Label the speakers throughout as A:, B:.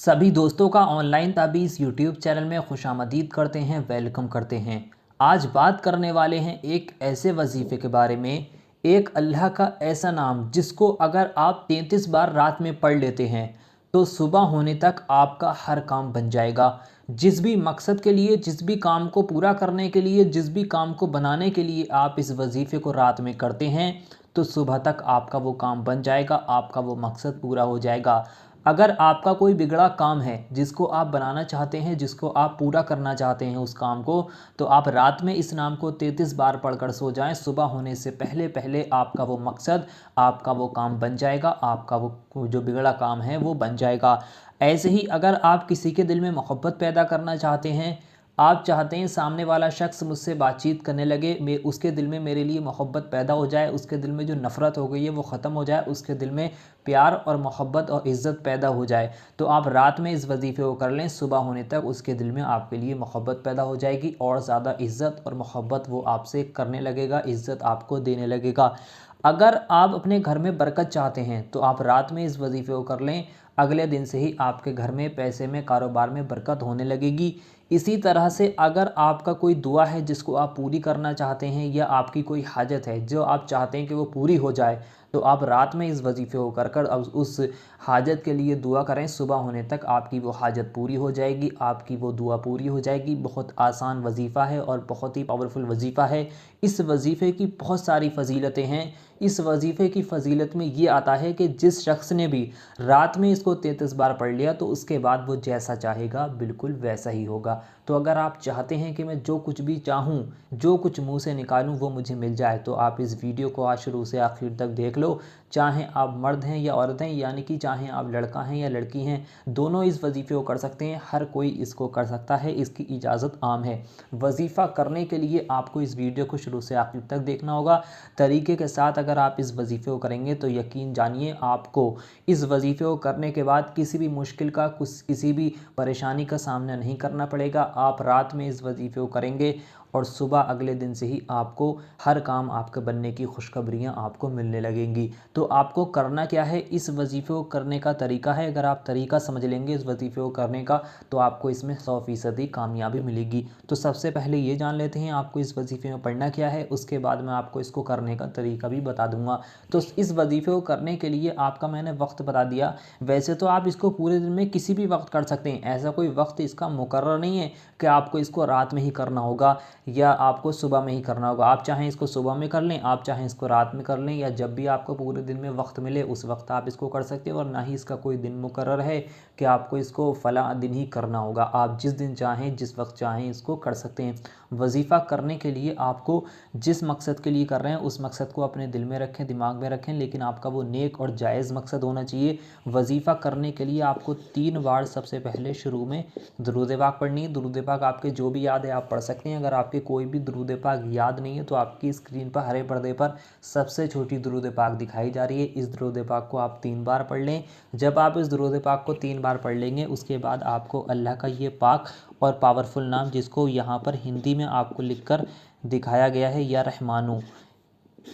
A: सभी दोस्तों का ऑनलाइन ताबीज़ यूट्यूब चैनल में खुशामदीद करते हैं, वेलकम करते हैं। आज बात करने वाले हैं एक ऐसे वजीफ़े के बारे में, एक अल्लाह का ऐसा नाम जिसको अगर आप 33 बार रात में पढ़ लेते हैं तो सुबह होने तक आपका हर काम बन जाएगा। जिस भी मकसद के लिए, जिस भी काम को पूरा करने के लिए, जिस भी काम को बनाने के लिए आप इस वजीफ़े को रात में करते हैं तो सुबह तक आपका वो काम बन जाएगा, आपका वो मकसद पूरा हो जाएगा। अगर आपका कोई बिगड़ा काम है जिसको आप बनाना चाहते हैं, जिसको आप पूरा करना चाहते हैं उस काम को, तो आप रात में इस नाम को 33 बार पढ़कर सो जाएं। सुबह होने से पहले पहले आपका वो मकसद, आपका वो काम बन जाएगा, आपका वो जो बिगड़ा काम है वो बन जाएगा। ऐसे ही अगर आप किसी के दिल में मोहब्बत पैदा करना चाहते हैं, आप चाहते हैं सामने वाला शख्स मुझसे बातचीत करने लगे, मैं उसके दिल में मेरे लिए मोहब्बत पैदा हो जाए, उसके दिल में जो नफ़रत हो गई है वो ख़त्म हो जाए, उसके दिल में प्यार और मोहब्बत और इज़्ज़त पैदा हो जाए, तो आप रात में इस वजीफ़े को कर लें। सुबह होने तक उसके दिल में आपके लिए मोहब्बत पैदा हो जाएगी और ज़्यादा इज़्ज़त और मोहब्बत वो आपसे करने लगेगा, इज़्ज़त आपको देने लगेगा। अगर आप अपने घर में बरकत चाहते हैं तो आप रात में इस वजीफ़े को कर लें। अगले दिन से ही आपके घर में, पैसे में, कारोबार में बरकत होने लगेगी। इसी तरह से अगर आपका कोई दुआ है जिसको आप पूरी करना चाहते हैं, या आपकी कोई हाजत है जो आप चाहते हैं कि वो पूरी हो जाए, तो आप रात में इस वजीफ़े को कर कर अब उस हाजत के लिए दुआ करें। सुबह होने तक आपकी वो हाजत पूरी हो जाएगी, आपकी वो दुआ पूरी हो जाएगी। बहुत आसान वजीफ़ा है और बहुत ही पावरफुल वजीफ़ा है। इस वजीफ़े की बहुत सारी फ़जीलतें हैं। इस वजीफ़े की फ़जीलत में ये आता है कि जिस शख्स ने भी रात में इसको 33 बार पढ़ लिया तो उसके बाद वो जैसा चाहेगा बिल्कुल वैसा ही होगा। तो अगर आप चाहते हैं कि मैं जो कुछ भी चाहूँ, जो कुछ मुंह से निकालूँ वो मुझे मिल जाए, तो आप इस वीडियो को आज शुरू से आखिर तक देख लो। चाहे आप मर्द हैं या औरत हैं, यानी कि चाहे आप लड़का हैं या लड़की हैं, दोनों इस वजीफ़े को कर सकते हैं। हर कोई इसको कर सकता है, इसकी इजाज़त आम है। वजीफ़ा करने के लिए आपको इस वीडियो को शुरू से आखिर तक देखना होगा। तरीके के साथ अगर आप इस वजीफ़े को करेंगे तो यकीन जानिए आपको इस वजीफ़े को करने के बाद किसी भी मुश्किल का, किसी भी परेशानी का सामना नहीं करना पड़ेगा। आप रात में इस वजीफ़े को करेंगे और सुबह अगले दिन से ही आपको हर काम आपके बनने की खुशखबरियाँ आपको मिलने लगेंगी। तो आपको करना क्या है, इस वजीफ़े को करने का तरीका है। अगर आप तरीका समझ लेंगे इस वजीफ़े को करने का तो आपको इसमें 100% कामयाबी मिलेगी। तो सबसे पहले ये जान लेते हैं आपको इस वजीफ़े में पढ़ना क्या है, उसके बाद मैं आपको इसको करने का तरीका भी बता दूंगा। तो इस वजीफ़े को करने के लिए आपका मैंने वक्त बता दिया। वैसे तो आप इसको पूरे दिन में किसी भी वक्त कर सकते हैं, ऐसा कोई वक्त इसका मुकर्रर नहीं है कि आपको इसको रात में ही करना होगा या आपको सुबह में ही करना होगा। आप चाहें इसको सुबह में कर लें, आप चाहें इसको रात में कर लें, या जब भी आपको पूरे दिन में वक्त मिले उस वक्त आप इसको कर सकते हैं। और ना ही इसका कोई दिन मुकर्रर है कि आपको इसको फ़लाँ दिन ही करना होगा। आप जिस दिन चाहें, जिस वक्त चाहें इसको कर सकते हैं। वजीफ़ा करने के लिए आपको जिस मकसद के लिए कर रहे हैं उस मकसद को अपने दिल में रखें, दिमाग में रखें, लेकिन आपका वो नेक और जायज़ मकसद होना चाहिए। वजीफ़ा करने के लिए आपको 3 बार सबसे पहले शुरू में दुरूद पाक पढ़नी है। दुरूद पाक आपके जो भी याद है आप पढ़ सकते हैं। अगर आपके कोई भी दुरूद पाक याद नहीं है तो आपकी स्क्रीन पर हरे पर्दे पर सबसे छोटी दुरूद पाक दिखाई जा रही है। इस दुरूद पाक को आप 3 बार पढ़ लें। जब आप इस दुरूद पाक को 3 बार पढ़ लेंगे उसके बाद आपको अल्लाह का ये पाक और पावरफुल नाम, जिसको यहाँ पर हिंदी में आपको लिखकर दिखाया गया है, या रहमानो,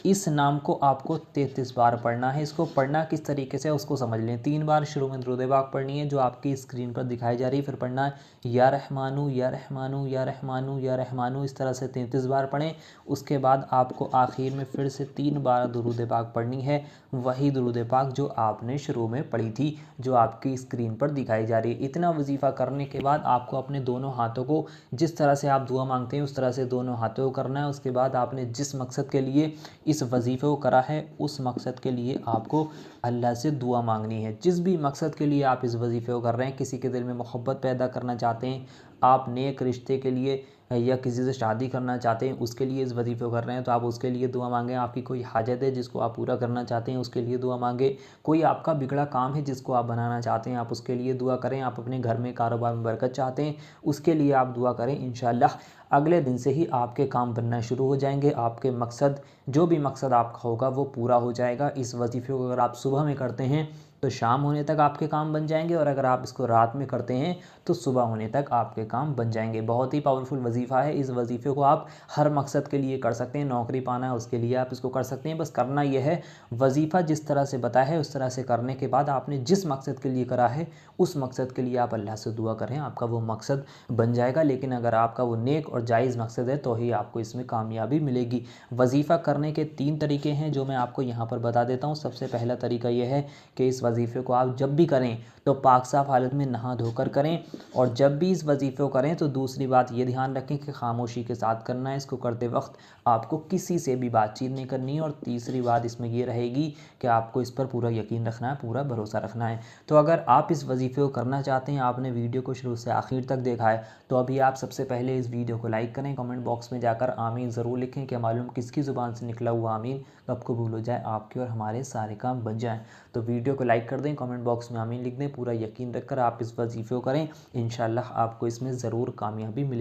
A: इस नाम को आपको 33 बार पढ़ना है। इसको पढ़ना किस तरीके से उसको समझ लें। 3 बार शुरू में दुरूद पाक पढ़नी है जो आपकी स्क्रीन पर दिखाई जा रही है। फिर पढ़ना है या रहमानु या रहमानु या रहमानु या रहमानु, इस तरह से 33 बार पढ़ें। उसके बाद आपको आखिर में फिर से 3 बार दुरूद पाक पढ़नी है, वही दुरूद पाक जो आपने शुरू में पढ़ी थी, जो आपकी स्क्रीन पर दिखाई जा रही है। इतना वजीफ़ा करने के बाद आपको अपने दोनों हाथों को, जिस तरह से आप दुआ मांगते हैं उस तरह से दोनों हाथों को करना है। उसके बाद आपने जिस मकसद के लिए इस वजीफ़े को करा है उस मकसद के लिए आपको अल्लाह से दुआ मांगनी है। जिस भी मकसद के लिए आप इस वजीफ़े को कर रहे हैं, किसी के दिल में मोहब्बत पैदा करना चाहते हैं, आप नेक रिश्ते के लिए या किसी से शादी करना चाहते हैं उसके लिए इस वजीफ़े को कर रहे हैं, तो आप उसके लिए दुआ मांगें। आपकी कोई हाजत है जिसको आप पूरा करना चाहते हैं उसके लिए दुआ मांगें। कोई आपका बिगड़ा काम है जिसको आप बनाना चाहते हैं आप उसके लिए दुआ करें। आप अपने घर में, कारोबार में बरकत चाहते हैं उसके लिए आप दुआ करें। इंशाअल्लाह अगले दिन से ही आपके काम बनना शुरू हो जाएंगे। आपके मकसद, जो भी मकसद आपका होगा वो पूरा हो जाएगा। इस वजीफ़े को अगर आप सुबह में करते हैं तो शाम होने तक आपके काम बन जाएंगे, और अगर आप इसको रात में करते हैं तो सुबह होने तक आपके काम बन जाएंगे। बहुत ही पावरफुल वजीफ़ा है। इस वजीफ़े को आप हर मकसद के लिए कर सकते हैं। नौकरी पाना है उसके लिए आप इसको कर सकते हैं। बस करना यह है, वजीफ़ा जिस तरह से बताया है उस तरह से करने के बाद आपने जिस मकसद के लिए करा है उस मकसद के लिए आप अल्लाह से दुआ करें, आपका वो मकसद बन जाएगा। लेकिन अगर आपका वो नेक और जायज़ मकसद है तो ही आपको इसमें कामयाबी मिलेगी। वजीफ़ा करने के 3 तरीके हैं जो मैं आपको यहाँ पर बता देता हूँ। सबसे पहला तरीका यह है कि इस वजीफ़े को आप जब भी करें तो पाक साफ़ हालत में नहा धोकर करें, और जब भी इस वजीफ़े को करें तो दूसरी बात ये ध्यान रखें कि खामोशी के साथ करना है। इसको करते वक्त आपको किसी से भी बातचीत नहीं करनी है, और तीसरी बात इसमें ये रहेगी कि आपको इस पर पूरा यकीन रखना है, पूरा भरोसा रखना है। तो अगर आप इस वजीफ़े को करना चाहते हैं, आपने वीडियो को शुरू से आखिर तक देखा है, तो अभी आप सबसे पहले इस वीडियो को लाइक करें, कमेंट बॉक्स में जाकर आमीन ज़रूर लिखें कि मालूम किसकी ज़ुबान से निकला हुआ आमीन कब कबूल हो जाए, आपके और हमारे सारे काम बन जाएँ। तो वीडियो को लाइक कर दें, कमेंट बॉक्स में आमीन लिख दें। पूरा यकीन रखकर आप इस वजीफ़े को करें, इंशाअल्लाह आपको इसमें ज़रूर कामयाबी मिलेगी।